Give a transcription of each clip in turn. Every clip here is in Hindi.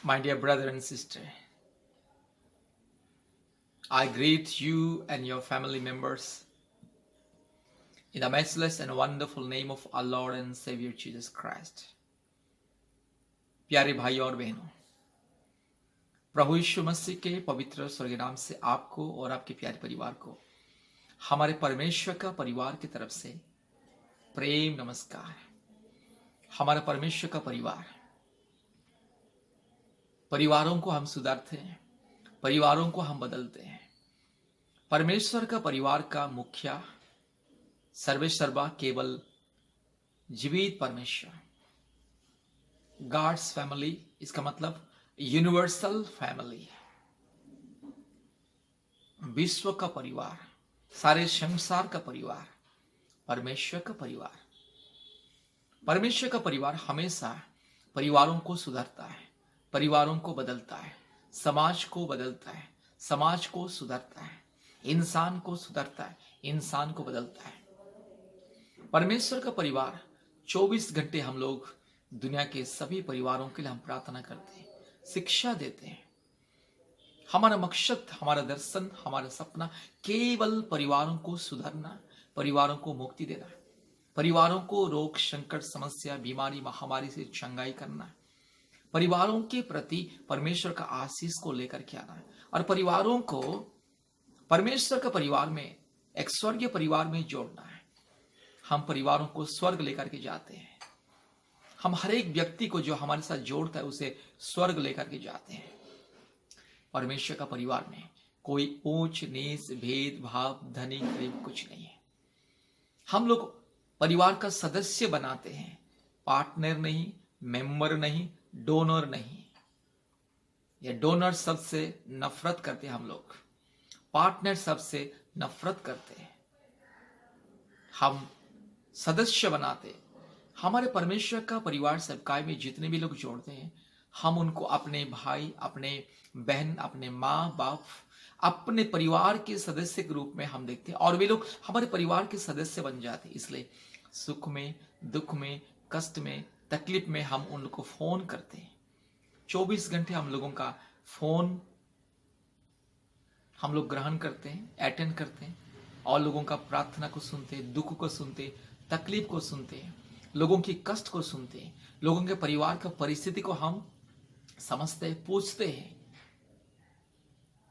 My dear brother and sister, I greet you and your family members in the matchless and wonderful name of our Lord and Savior Jesus Christ. प्यारे भाई और बहनों, प्रभु यीशु मसीह के पवित्र स्वर्गीय नाम से आपको और आपके प्यारे परिवार को हमारे परमेश्वर का परिवार की तरफ से प्रेम नमस्कार। हमारा परमेश्वर का परिवारों को हम सुधारते हैं, परिवारों को हम बदलते हैं। परमेश्वर का परिवार का मुखिया सर्वेसर्वा केवल जीवित परमेश्वर, गॉड्स फैमिली, इसका मतलब यूनिवर्सल फैमिली, विश्व का परिवार, सारे संसार का परिवार, परमेश्वर का परिवार। परमेश्वर का परिवार हमेशा परिवारों को सुधारता है, परिवारों को बदलता है, समाज को बदलता है, समाज को सुधारता है, इंसान को सुधारता है, इंसान को बदलता है। परमेश्वर का परिवार 24 घंटे हम लोग दुनिया के सभी परिवारों के लिए हम प्रार्थना करते हैं, शिक्षा देते हैं। हमारा मकसद, हमारा दर्शन, हमारा सपना केवल परिवारों को सुधारना, परिवारों को मुक्ति देना, परिवारों को रोग संकट समस्या बीमारी महामारी से चंगाई करना, परिवारों के प्रति परमेश्वर का आशीष को लेकर के आना और परिवारों को परमेश्वर का परिवार में, एक स्वर्गीय परिवार में जोड़ना है। हम परिवारों को स्वर्ग लेकर के जाते हैं। हम हर एक व्यक्ति को जो हमारे साथ जोड़ता है उसे स्वर्ग लेकर के जाते हैं। परमेश्वर का परिवार में कोई ऊंच नीच भेदभाव धनी गरीब कुछ नहीं है। हम लोग परिवार का सदस्य बनाते हैं, पार्टनर नहीं, मेंबर नहीं, डोनर नहीं। ये डोनर शब्द से नफरत करते हैं हम लोग, पार्टनर शब्द से नफरत करते हैं। हम सदस्य बनाते। हमारे परमेश्वर का परिवार सबकाय में जितने भी लोग जोड़ते हैं, हम उनको अपने भाई, अपने बहन, अपने माँ बाप, अपने परिवार के सदस्य के रूप में हम देखते हैं और वे लोग हमारे परिवार के सदस्य बन जाते हैं। इसलिए सुख में, दुख में, कष्ट में, तकलीफ में हम उन लोग को फोन करते हैं। 24 घंटे हम लोगों का फोन हम लोग ग्रहण करते हैं, अटेंड करते हैं और लोगों का प्रार्थना को सुनते हैं, दुख को सुनते हैं, तकलीफ को सुनते हैं, लोगों की कष्ट को सुनते हैं, लोगों के परिवार का परिस्थिति को हम समझते हैं, पूछते हैं।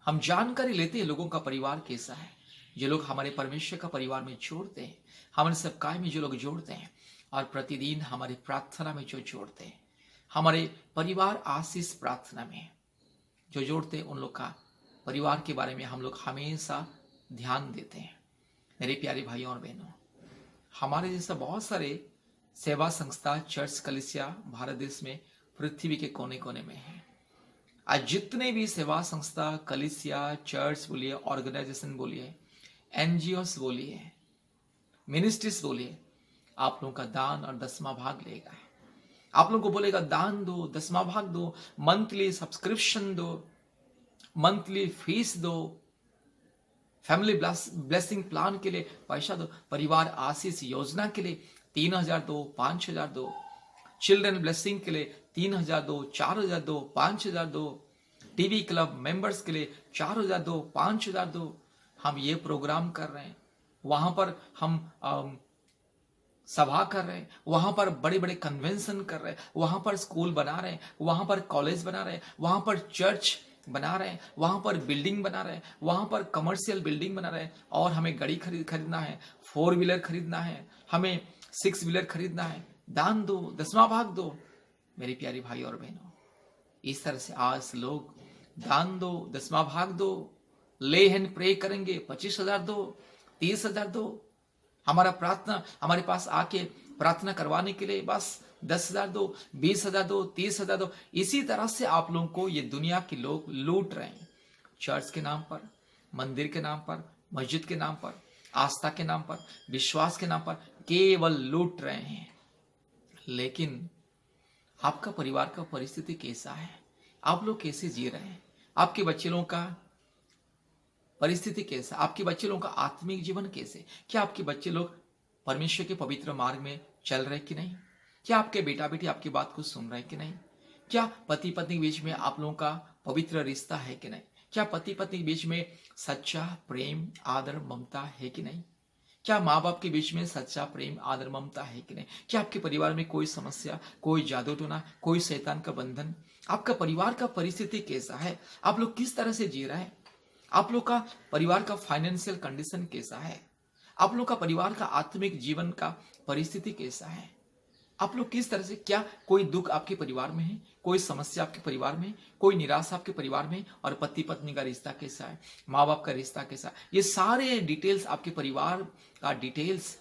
हम जानकारी लेते हैं लोगों का परिवार कैसा है। जो लोग हमारे परमेश्वर का परिवार में जोड़ते हैं, हमारे सब काय में जो लोग जोड़ते हैं और प्रतिदिन हमारी प्रार्थना में जो जोड़ते हैं, हमारे परिवार आशीष प्रार्थना में जो जोड़ते हैं, उन लोग का परिवार के बारे में हम लोग हमेशा ध्यान देते हैं। मेरे प्यारे भाइयों और बहनों, हमारे जैसा बहुत सारे सेवा संस्था, चर्च, कलीसिया भारत देश में, पृथ्वी के कोने कोने में है। आज जितने भी सेवा संस्था, कलीसिया, चर्च बोलिए, ऑर्गेनाइजेशन बोलिए, एनजीओस बोलिए, मिनिस्ट्रीज बोलिए, आप लोगों का दान और 10वां भाग लेगा। आप लोगों को बोलेगा दान दो, 10वां भाग दो, मंथली सब्सक्रिप्शन दो, मंथली फीस दो, फैमिली ब्लेसिंग प्लान के लिए पैसा दो, परिवार आशीष योजना के लिए 3000 दो, 5000 दो, चिल्ड्रन ब्लेसिंग के लिए 3000 दो, 4000 दो, 5000 दो, टीवी क्लब मेंबर्स के लिए 4000 दो, 5000 दो। हम ये प्रोग्राम कर रहे हैं, वहां पर हम सभा कर रहे हैं, वहां पर बड़े बड़े कन्वेंशन कर रहे हैं, वहां पर स्कूल बना रहे हैं, वहां पर कॉलेज बना रहे हैं, वहां पर चर्च बना रहे हैं, वहां पर बिल्डिंग बना रहे हैं, वहां पर कमर्शियल बिल्डिंग बना रहे हैं। और हमें गाड़ी खरीदना है, 4 व्हीलर खरीदना है, हमें 6 व्हीलर खरीदना है। दान दो, 10वां भाग दो। मेरी प्यारी भाई और बहनों, इस तरह से आज लोग दान दो, 10वां भाग दो, ले हैंड प्रे करेंगे, 25,000 दो, 30,000 दो। हमारा प्रार्थना हमारे पास आके प्रार्थना करवाने के लिए बस 10,000 दो, 20,000 दो, 30,000 दो। इसी तरह से आप लोगों को ये दुनिया के लोग लूट रहे हैं। चर्च के नाम पर, मंदिर के नाम पर, मस्जिद के नाम पर, आस्था के नाम पर, विश्वास के नाम पर केवल लूट रहे हैं। लेकिन आपका परिवार का परिस्थिति कैसा है? आप लोग कैसे जी रहे हैं? आपके बच्चे लोगों का परिस्थिति कैसा? आपके बच्चे लोगों का आत्मिक जीवन कैसे? क्या आपके बच्चे लोग परमेश्वर के पवित्र मार्ग में चल रहे कि नहीं? क्या आपके बेटा बेटी आपकी बात को सुन रहे कि नहीं? क्या पति पत्नी के बीच में आप लोगों का पवित्र रिश्ता है कि नहीं? क्या पति पत्नी के बीच में सच्चा प्रेम, आदर, ममता है कि नहीं? क्या माँ बाप के बीच में सच्चा प्रेम, आदर, ममता है कि नहीं? क्या आपके परिवार में कोई समस्या, कोई जादू टोना, कोई शैतान का बंधन? आपका परिवार का परिस्थिति कैसा है? आप लोग किस तरह से जी रहे हैं? आप लोग का परिवार का फाइनेंशियल कंडीशन कैसा है? आप लोग का परिवार का आत्मिक जीवन का परिस्थिति कैसा है? आप लोग किस तरह से, क्या कोई दुख आपके परिवार में है, कोई समस्या आपके परिवार में, कोई निराशा आपके परिवार में, और पति पत्नी का रिश्ता कैसा है, माँ बाप का रिश्ता कैसा है, ये सारे डिटेल्स आपके परिवार का डिटेल्स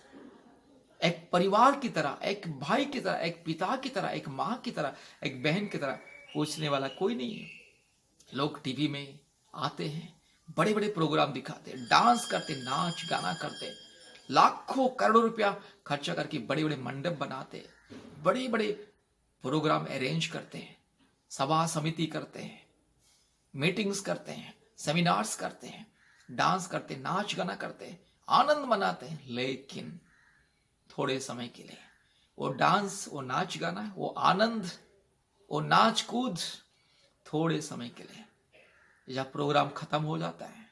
एक परिवार की तरह, एक भाई की तरह, एक पिता की तरह, एक माँ की तरह, एक बहन की तरह पूछने वाला कोई नहीं है। लोग टीवी में आते हैं, बड़े बड़े प्रोग्राम दिखाते, डांस करते, नाच गाना करते, लाखों करोड़ों रुपया खर्चा करके बड़े बड़े मंडप बनाते, बड़े बड़े प्रोग्राम अरेंज करते हैं, सभा समिति करते हैं, मीटिंग्स करते हैं, सेमिनार्स करते हैं, डांस करते, नाच गाना करते हैं, आनंद मनाते हैं। लेकिन थोड़े समय के लिए वो डांस, वो नाच गाना, वो आनंद, वो नाच कूद थोड़े समय के लिए, जब प्रोग्राम खत्म हो जाता है,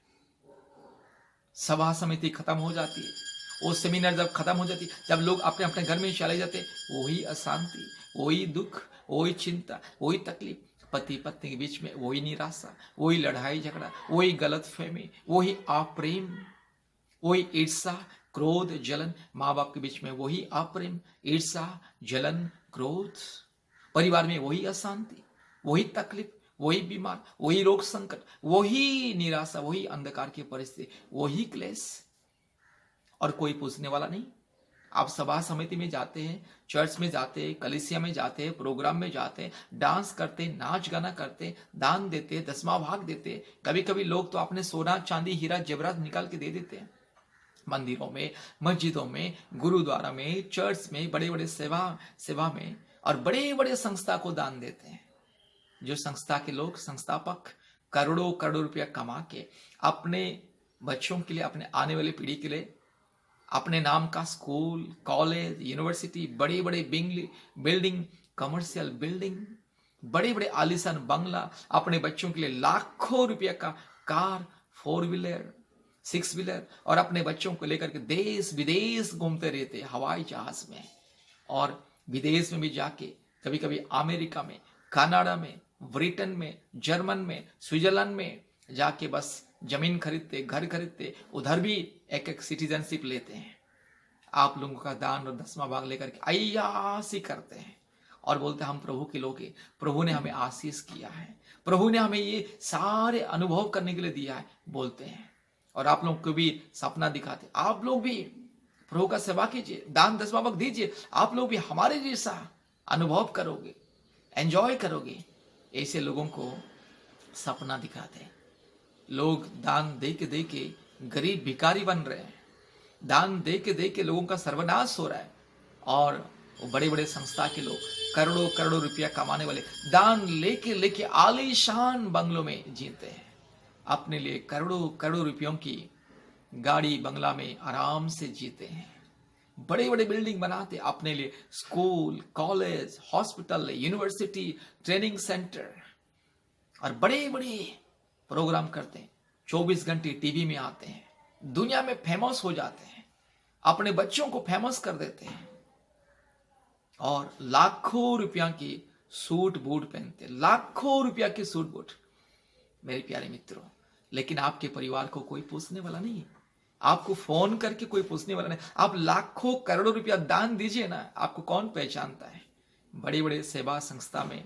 सभा समिति खत्म हो जाती है, वो सेमिनार जब खत्म हो जाती है, जब लोग अपने अपने घर में चले जाते, वही अशांति, वही दुख, वही चिंता, वही तकलीफ, पति पत्नी के बीच में वही निराशा, वही लड़ाई झगड़ा, वही गलत फहमी, वही अप्रेम, वही ईर्षा, क्रोध, जलन, माँ बाप के बीच में वही अप्रेम, ईर्षा, जलन, क्रोध, परिवार में वही अशांति, वही तकलीफ, वही बीमार, वही रोग संकट, वही निराशा, वही अंधकार की परिस्थिति, वही क्लेश, और कोई पूछने वाला नहीं। आप सभा समिति में जाते हैं, चर्च में जाते हैं, कलीसिया में जाते हैं, प्रोग्राम में जाते हैं, डांस करते, नाच गाना करते, दान देते, दसवां भाग देते, कभी कभी लोग तो अपने सोना चांदी हीरा जेवरात निकाल के दे देते हैं। मंदिरों में, मस्जिदों में, गुरुद्वारा में, चर्च में, बड़े बड़े सेवा में, और बड़े बड़े संस्था को दान देते हैं। जो संस्था के लोग, संस्थापक करोड़ों करोड़ों रुपया कमा के अपने बच्चों के लिए, अपने आने वाली पीढ़ी के लिए अपने नाम का स्कूल, कॉलेज, यूनिवर्सिटी, बड़े बड़े बिल्डिंग, कमर्शियल बिल्डिंग, बड़े बड़े आलीशान बंगला, अपने बच्चों के लिए लाखों रुपया का कार, 4 व्हीलर, 6 व्हीलर, और अपने बच्चों को लेकर के देश विदेश घूमते रहते हवाई जहाज में, और विदेश में भी जाके कभी कभी अमेरिका में, कनाडा में, ब्रिटेन में, जर्मन में, स्विट्जरलैंड में जाके बस जमीन खरीदते, घर खरीदते, उधर भी एक एक सिटीजनशिप लेते हैं। आप लोगों का दान और दसवां भाग लेकर के अय्यासी करते हैं और बोलते हैं हम प्रभु के लोग हैं, प्रभु ने हमें आशीष किया है, प्रभु ने हमें ये सारे अनुभव करने के लिए दिया है, बोलते हैं। और आप लोग को भी सपना दिखाते, आप लोग भी प्रभु का सेवा कीजिए, दान दसवां भाग दीजिए, आप लोग भी हमारे जैसा अनुभव करोगे, एंजॉय करोगे। ऐसे लोगों को सपना दिखाते हैं। लोग दान दे के गरीब भिखारी बन रहे हैं, दान दे के लोगों का सर्वनाश हो रहा है, और वो बड़े बड़े संस्था के लोग करोड़ों करोड़ों रुपया कमाने वाले दान लेके आलीशान बंगलों में जीते हैं, अपने लिए करोड़ों करोड़ों रुपयों की गाड़ी बंगला में आराम से जीते हैं, बड़े बड़े बिल्डिंग बनाते अपने लिए, school, college, hospital, university, training centre, और बड़े बड़े प्रोग्राम करते हैं, 24 घंटे टीवी में आते हैं, दुनिया में फेमस हो जाते हैं, अपने बच्चों को फेमस कर देते हैं, और लाखों रुपया की सूट बूट पहनते, लाखों रुपया के सूट बूट। मेरे प्यारे मित्रों, लेकिन आपके परिवार को कोई पूछने वाला नहीं है, आपको फोन करके कोई पूछने वाला नहीं। आप लाखों करोड़ों रुपया दान दीजिए ना, आपको कौन पहचानता है? बड़े बड़े सेवा संस्था में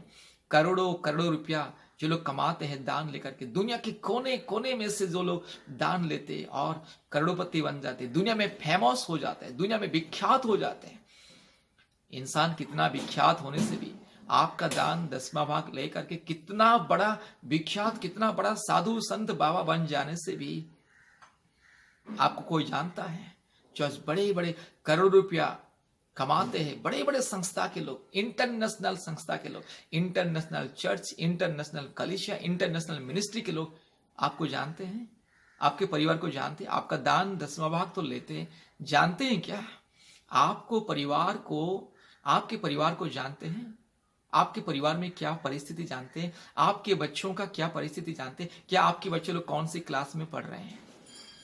करोड़ों करोड़ों रुपया जो लोग कमाते हैं दान लेकर के, दुनिया के कोने कोने में से जो लोग दान लेते और करोड़पति बन जाते, दुनिया में फेमस हो जाते हैं, दुनिया में विख्यात हो जाते हैं। इंसान कितना विख्यात होने से भी, आपका दान दसवां भाग लेकर के कितना बड़ा विख्यात, कितना बड़ा साधु संत बाबा बन जाने से भी आपको कोई जानता है? जो बड़े बड़े करोड़ रुपया कमाते हैं, बड़े बड़े संस्था के लोग, इंटरनेशनल संस्था के लोग, इंटरनेशनल चर्च, इंटरनेशनल कलीसिया, इंटरनेशनल मिनिस्ट्री के लोग आपको जानते हैं? आपके परिवार को जानते हैं? आपका दान दसवां भाग तो लेते हैं, जानते हैं क्या? आपके परिवार को जानते हैं? आपके परिवार में क्या परिस्थिति जानते हैं? आपके बच्चों का क्या परिस्थिति जानते हैं? क्या आपके बच्चे लोग कौन सी क्लास में पढ़ रहे हैं?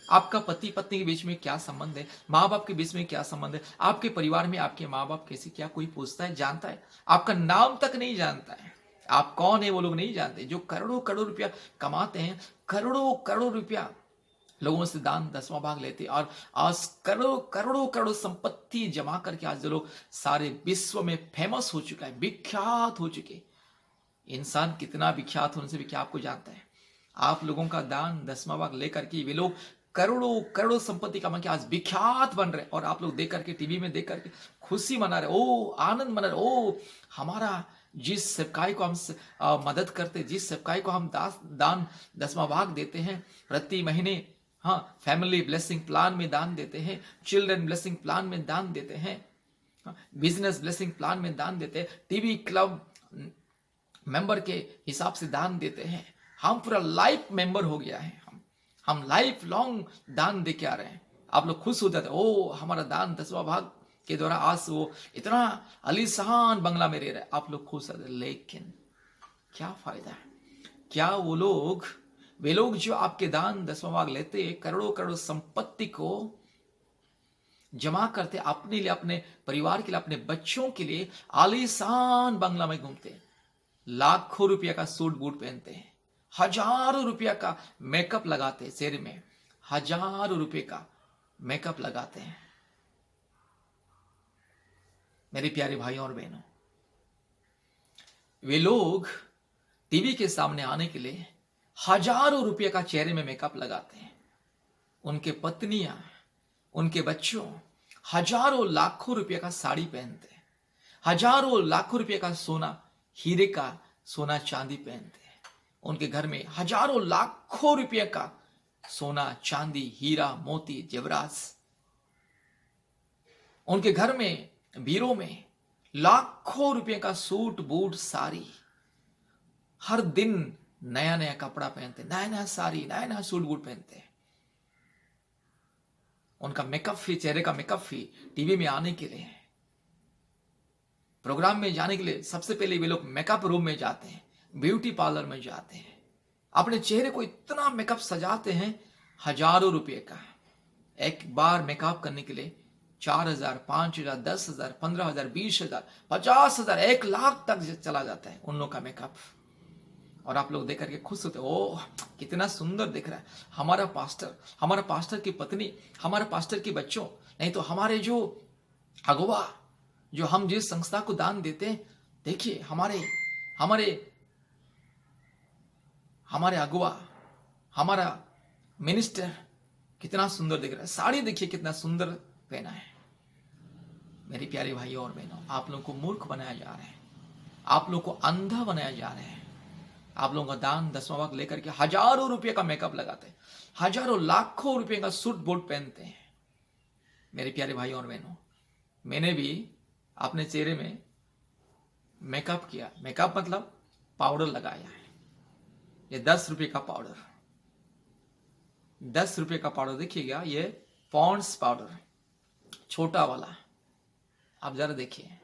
आपका पति पत्नी के बीच में क्या संबंध है? माँ बाप के बीच में क्या संबंध है? आपके परिवार में आपके माँ बाप कैसे, क्या कोई पूछता है, जानता है? आपका नाम तक नहीं जानता है, आप कौन है वो लोग नहीं जानते। जो करोड़ों करोड़ रुपया कमाते हैं, करोड़ों करोड़ रुपया लोगों से दान दसवां भाग लेते, और आज करोड़ों करोड़ों करोड़ संपत्ति जमा करके आज जो लोग सारे विश्व में फेमस हो चुका है, विख्यात हो चुके। इंसान कितना विख्यात होने से भी क्या आपको जानता है? आप लोगों का दान दसवां भाग लेकर के वे लोग करोड़ों करोड़ों संपत्ति कमा के आज विख्यात बन रहे, और आप लोग देख करके टीवी में देख करके खुशी मना रहे, ओ आनंद मना रहे, ओ हमारा जिस सेवकाई को हम मदद करते, जिस सेवकाई को हम दान दसवां भाग देते हैं प्रति महीने, हाँ, फैमिली ब्लेसिंग प्लान में दान देते हैं, चिल्ड्रन ब्लेसिंग प्लान में दान देते हैं, बिजनेस ब्लेसिंग प्लान में दान देते हैं, टीवी क्लब मेंबर के हिसाब से दान देते हैं। हम पूरा लाइफ मेंबर हो गया है, हम लाइफ लॉन्ग दान दे के आ रहे हैं। आप लोग खुश हो जाते, ओ हमारा दान दसवां भाग के द्वारा आज वो इतना आलीशान बंगला में रह रहा है, आप लोग खुश होते। लेकिन क्या फायदा है? क्या वे लोग जो आपके दान दसवां भाग लेते, करोड़ों करोड़ संपत्ति को जमा करते, अपने लिए, अपने परिवार के लिए, अपने बच्चों के लिए आलीशान बंगला में घूमते, लाखों रुपया का सूट बूट पहनते हैं, हजारों रुपया का मेकअप लगाते हैं, चेहरे में हजारों रुपए का मेकअप लगाते हैं। मेरे प्यारे भाइयों और बहनों, वे लोग टीवी के सामने आने के लिए हजारों रुपये का चेहरे में मेकअप लगाते हैं। उनके पत्नियां, उनके बच्चों हजारों लाखों रुपये का साड़ी पहनते हैं, हजारों लाखों रुपये का सोना, हीरे का सोना चांदी पहनते हैं। उनके घर में हजारों लाखों रुपये का सोना चांदी हीरा मोती जेवरात। उनके घर में बीरों में लाखों रुपये का सूट बूट साड़ी, हर दिन नया नया कपड़ा पहनते, नया नया साड़ी, नया नया सूट बूट पहनते हैं। उनका मेकअप फी, चेहरे का मेकअप फी, टीवी में आने के लिए, प्रोग्राम में जाने के लिए सबसे पहले वे लोग मेकअप रूम में जाते हैं, ब्यूटी पार्लर में जाते हैं, अपने चेहरे को इतना मेकअप सजाते हैं, हजारों रुपये का। एक बार मेकअप करने के लिए 4,000, 5,000, 10,000, 15,000, 20,000, 50,000, 1,00,000 तक चला जाता है उन लोग का मेकअप। और आप लोग देख करके खुश होते, ओह कितना सुंदर दिख रहा है हमारा पास्टर की पत्नी, हमारे पास्टर के बच्चों, नहीं तो हमारे जो अगुवा, जो हम जिस संस्था को दान देते हैं, देखिए हमारे अगुवा, हमारा मिनिस्टर कितना सुंदर दिख रहा है, साड़ी देखिए कितना सुंदर पहना है। मेरे प्यारे भाइयों और बहनों, आप लोगों को मूर्ख बनाया जा रहा है, आप लोगों को अंधा बनाया जा रहा है। आप लोगों का दान दसवां भाग लेकर के हजारों रुपये का मेकअप लगाते हैं, हजारों लाखों रुपये का सूट बूट पहनते हैं। मेरे प्यारे भाइयों और बहनों, मैंने भी अपने चेहरे में मेकअप किया। मेकअप मतलब पाउडर लगाया है। ये 10 रुपये का पाउडर, 10 रुपये का पाउडर देखिएगा, ये पॉन्ड्स पाउडर छोटा वाला, आप जरा देखिए,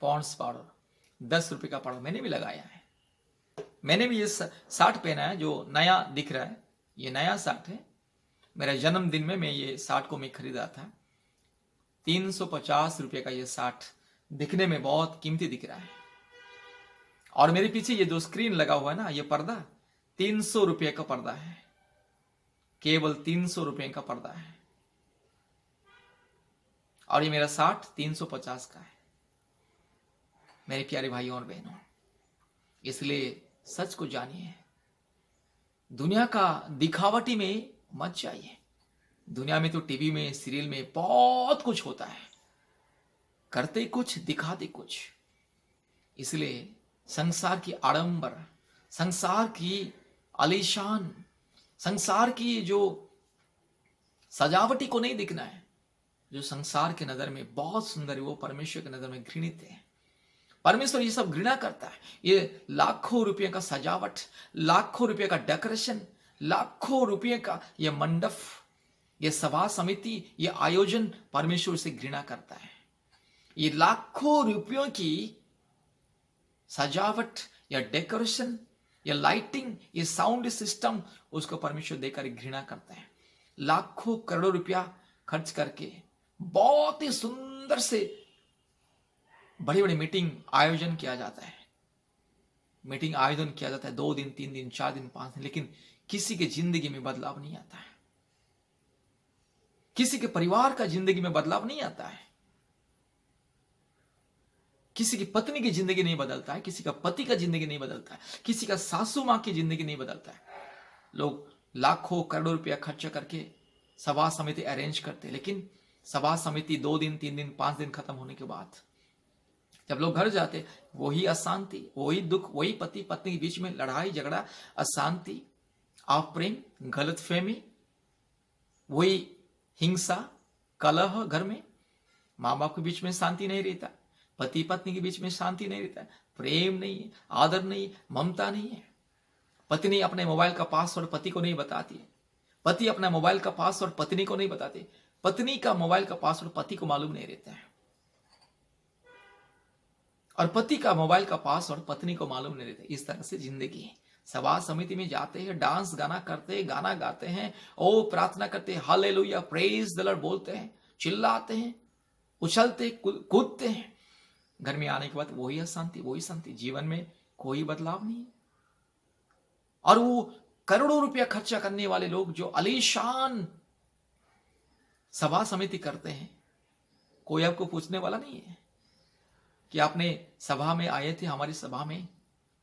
पॉन्ड्स पाउडर 10 रुपये का पाउडर मैंने भी लगाया है। मैंने भी ये शर्ट पहना है जो नया दिख रहा है, ये नया शर्ट है। मेरे जन्मदिन में मैं ये शर्ट को मैं खरीदा था। 350 रुपये का ये शर्ट दिखने में बहुत कीमती दिख रहा है। और मेरे पीछे ये जो स्क्रीन लगा हुआ है ना, ये पर्दा 300 रुपये का पर्दा है, केवल 300 रुपये का पर्दा है। और ये मेरा शर्ट 350 का है। मेरे प्यारे भाइयों और बहनों, इसलिए सच को जानिए, दुनिया का दिखावटी में मत जाइए। दुनिया में तो टीवी में, सीरियल में बहुत कुछ होता है, करते कुछ दिखाते कुछ। इसलिए संसार की आडंबर, संसार की आलीशान, संसार की जो सजावटी को नहीं दिखना है। जो संसार के नजर में बहुत सुंदर है, वो परमेश्वर के नजर में घृणित है। परमेश्वर ये सब घृणा करता है। ये लाखों रुपये का सजावट, लाखों रुपये का डेकोरेशन, लाखों रुपये का ये मंडप, ये सभा समिति, ये आयोजन परमेश्वर से घृणा करता है। ये लाखों रुपयों की सजावट या डेकोरेशन या लाइटिंग, ये साउंड सिस्टम, उसको परमेश्वर देकर घृणा करता है। लाखों करोड़ों रुपया खर्च करके बहुत ही सुंदर से बड़ी बड़ी मीटिंग आयोजन किया जाता है। मीटिंग आयोजन किया जाता है 2 दिन, 3 दिन, 4 दिन, 5 दिन, लेकिन किसी के जिंदगी में बदलाव नहीं आता है। किसी के परिवार का जिंदगी में बदलाव नहीं आता है। किसी की पत्नी की जिंदगी नहीं बदलता है, किसी का पति का जिंदगी नहीं बदलता है, किसी का सासू मां की जिंदगी नहीं बदलता है। लोग लाखों करोड़ों रुपया खर्च करके सभा समिति अरेंज करते हैं, लेकिन सभा समिति 2 दिन, 3 दिन, 5 दिन खत्म होने के बाद जब लोग घर जाते, वही अशांति, वही दुख, वही पति पत्नी के बीच में लड़ाई झगड़ा, अशांति, अप्रेम, गलतफहमी, वही हिंसा, कलह घर में। माँ बाप के बीच में शांति नहीं रहता, पति पत्नी के बीच में शांति नहीं रहता, प्रेम नहीं है, आदर नहीं है, ममता नहीं है। पत्नी अपने मोबाइल का पासवर्ड पति को नहीं बताती है, पति अपना मोबाइल का पासवर्ड पत्नी को नहीं बताते, पत्नी का मोबाइल का पासवर्ड पति को मालूम नहीं रहता है, और पति का मोबाइल का पासवर्ड पत्नी को मालूम नहीं रहता। इस तरह से जिंदगी है। सभा समिति में जाते हैं, डांस गाना करते हैं, गाना गाते हैं, ओ प्रार्थना करते हैं, हालेलुया, प्रेज द लॉर्ड बोलते हैं, चिल्लाते हैं, उछलते कूदते हैं। घर में आने के बाद वही अशांति, वही शांति, जीवन में कोई बदलाव नहीं है। और वो करोड़ों रुपया खर्चा करने वाले लोग जो आलीशान सभा समिति करते हैं, कोई आपको पूछने वाला नहीं है कि आपने सभा में आए थे, हमारी सभा में,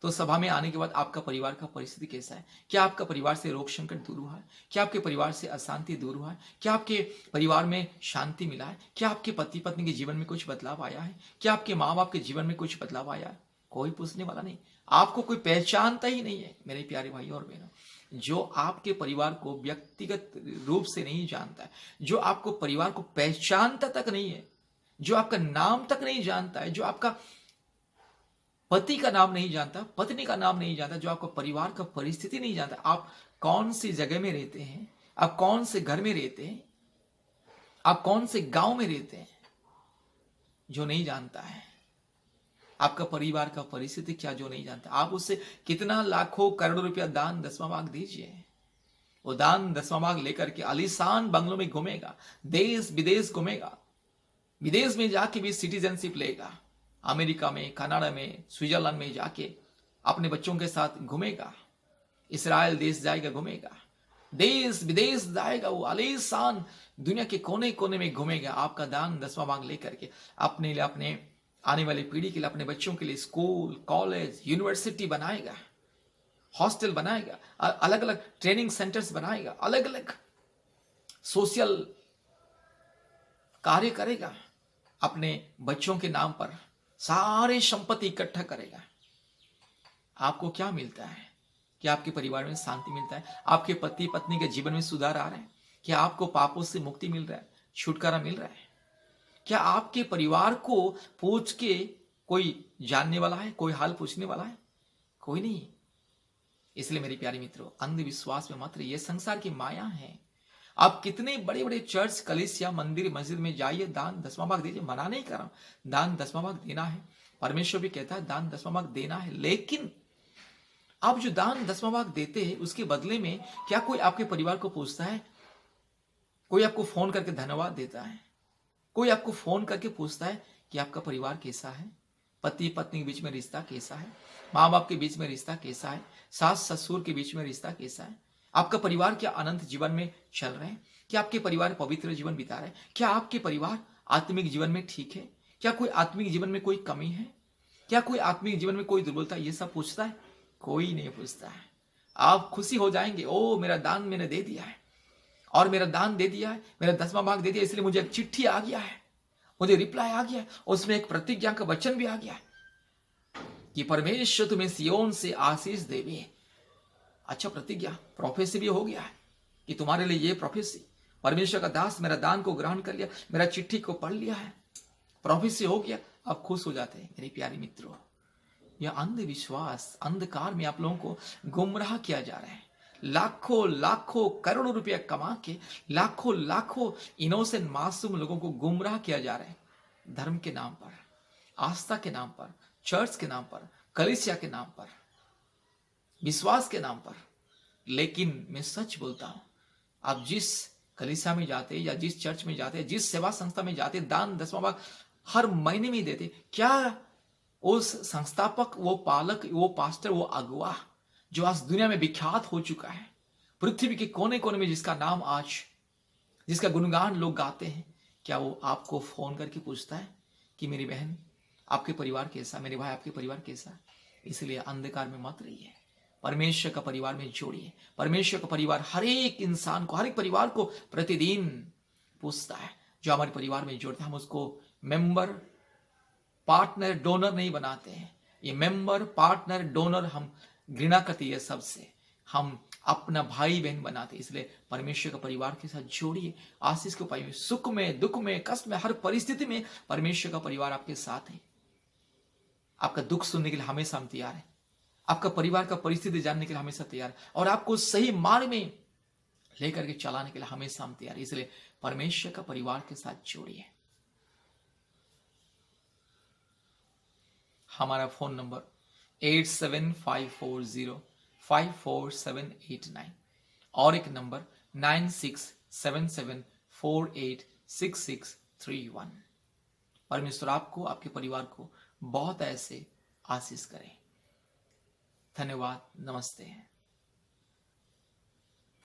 तो सभा में आने के बाद आपका परिवार का परिस्थिति कैसा है? क्या आपका परिवार से रोग संकट दूर हुआ है? क्या आपके परिवार से अशांति दूर हुआ है? क्या आपके परिवार में शांति मिला है? क्या आपके पति पत्नी के जीवन में कुछ बदलाव आया है? क्या आपके माँ बाप के जीवन में कुछ बदलाव आया है? कोई पूछने वाला नहीं, आपको कोई पहचानता ही नहीं है। मेरे प्यारे भाई और बहनों, जो आपके परिवार को व्यक्तिगत रूप से नहीं जानता है, जो आपको परिवार को पहचानता तक नहीं है, जो आपका नाम तक नहीं जानता है, जो आपका पति का नाम नहीं जानता, पत्नी का नाम नहीं जानता, जो आपका परिवार का परिस्थिति नहीं जानता, आप कौन सी जगह में रहते हैं, आप कौन से घर में रहते हैं, आप कौन से गांव में रहते हैं, जो नहीं जानता है आपका परिवार का परिस्थिति क्या, जो नहीं जानता, आप उससे कितना लाखों करोड़ों रुपया दान दसवां भाग दीजिए, वो दान दसवां भाग लेकर के आलीशान बंगलों में घूमेगा, देश विदेश घूमेगा, विदेश में जाके भी सिटीजनशिप लेगा, अमेरिका में, कनाडा में, स्विट्जरलैंड में जाके अपने बच्चों के साथ घूमेगा, इसराइल देश जाएगा, घूमेगा, देश विदेश जाएगा, वो आलीशान दुनिया के कोने कोने में घूमेगा, आपका दान दसवां भाग लेकर के अपने लिए, अपने आने वाली पीढ़ी के लिए, अपने बच्चों के लिए स्कूल, कॉलेज, यूनिवर्सिटी बनाएगा, हॉस्टल बनाएगा, अलग अलग ट्रेनिंग सेंटर्स बनाएगा, अलग अलग सोशल कार्य करेगा, अपने बच्चों के नाम पर सारे संपत्ति इकट्ठा करेगा। आपको क्या मिलता है? क्या आपके परिवार में शांति मिलता है? आपके पति पत्नी के जीवन में सुधार आ रहा है? क्या आपको पापों से मुक्ति मिल रहा है, छुटकारा मिल रहा है? क्या आपके परिवार को पूछ के कोई जानने वाला है, कोई हाल पूछने वाला है? कोई नहीं। इसलिए मेरे प्यारे मित्रों, अंधविश्वास में मत रहिए, संसार की माया है। आप कितने बड़े बड़े चर्च, कलीसिया, मंदिर, मस्जिद में जाइए, दान दसवां भाग दीजिए, मना नहीं कर रहा हूं, दान दसवां भाग देना है, परमेश्वर भी कहता है दान दसवां भाग देना है, लेकिन आप जो दान दसवां भाग देते हैं उसके बदले में क्या कोई आपके परिवार को पूछता है? कोई आपको फोन करके धन्यवाद देता है? कोई आपको फोन करके पूछता है कि आपका परिवार कैसा है, पति पत्नी के बीच में रिश्ता कैसा है, माँ बाप के बीच में रिश्ता कैसा है, सास ससुर के बीच में रिश्ता कैसा है, आपका परिवार क्या अनंत जीवन में चल रहे हैं, क्या आपके परिवार पवित्र जीवन बिता रहे हैं, क्या आपके परिवार आत्मिक जीवन में ठीक है, क्या कोई आत्मिक जीवन में कोई कमी है, क्या कोई आत्मिक जीवन में कोई दुर्बलता, ये सब पूछता है? कोई नहीं पूछता है। आप खुशी हो जाएंगे, ओ मेरा दान मैंने दे दिया है, और मेरा दान दे दिया है, मेरा दसवां भाग दे दिया, इसलिए मुझे एक चिट्ठी आ गया है, मुझे रिप्लाई आ गया है, उसमें एक प्रतिज्ञा का वचन भी आ गया है कि परमेश्वर तुम्हें सियोन से आशीष देवे। अच्छा, प्रतिज्ञा, प्रोफेसी भी हो गया है कि तुम्हारे लिए ये प्रोफेसी, परमेश्वर का दास मेरा दान को ग्रहण कर लिया, मेरा चिट्ठी को पढ़ लिया है, प्रोफेसी हो गया। आप खुश हो जाते हैं। मेरे प्यारे मित्रों, यह अंधविश्वास, अंधकार में आप लोगों को गुमराह किया जा रहा है। लाखों लाखों करोड़ों रुपया कमा के लाखों लाखों इनोसेंट मासूम लोगों को गुमराह किया जा रहा है धर्म के नाम पर, आस्था के नाम पर, चर्च के नाम पर, कलीसिया के नाम पर, विश्वास के नाम पर। लेकिन मैं सच बोलता हूं, आप जिस कलीसिया में जाते या जिस चर्च में जाते, जिस सेवा संस्था में जाते, दान दसवां भाग हर महीने में देते, क्या उस संस्थापक, वो पालक, वो पास्टर, वो अगुवा जो आज दुनिया में विख्यात हो चुका है, पृथ्वी के कोने कोने में जिसका नाम आज, जिसका गुणगान लोग गाते हैं, क्या वो आपको फोन करके पूछता है कि मेरी बहन आपके परिवार कैसा, मेरे भाई आपके परिवार कैसा? इसलिए अंधकार में मत रहिए, परमेश्वर का परिवार में जोड़िए। परमेश्वर का परिवार हर एक इंसान को, हर एक परिवार को प्रतिदिन पूछता है। जो हमारे परिवार में जोड़ते हैं, हम उसको मेंबर, पार्टनर, डोनर नहीं बनाते हैं। ये मेंबर, पार्टनर, डोनर हम घृणा करते हैं सबसे, हम अपना भाई बहन बनाते। इसलिए परमेश्वर का परिवार के साथ जोड़िए, आशीष को पाइए। सुख में, दुख में, कष्ट में, हर परिस्थिति में परमेश्वर का परिवार आपके साथ है। आपका दुख सुनने के लिए हमेशा हम तैयार हैं, आपका परिवार का परिस्थिति जानने के लिए हमेशा तैयार है, और आपको सही मार्ग में लेकर के चलाने के लिए हमेशा हम तैयार है। इसलिए परमेश्वर का परिवार के साथ जोड़िए। हमारा फोन नंबर 8754054789 और एक नंबर 9677486631। परमेश्वर आपको, आपके परिवार को बहुत ऐसे आशीष करें। धन्यवाद। नमस्ते।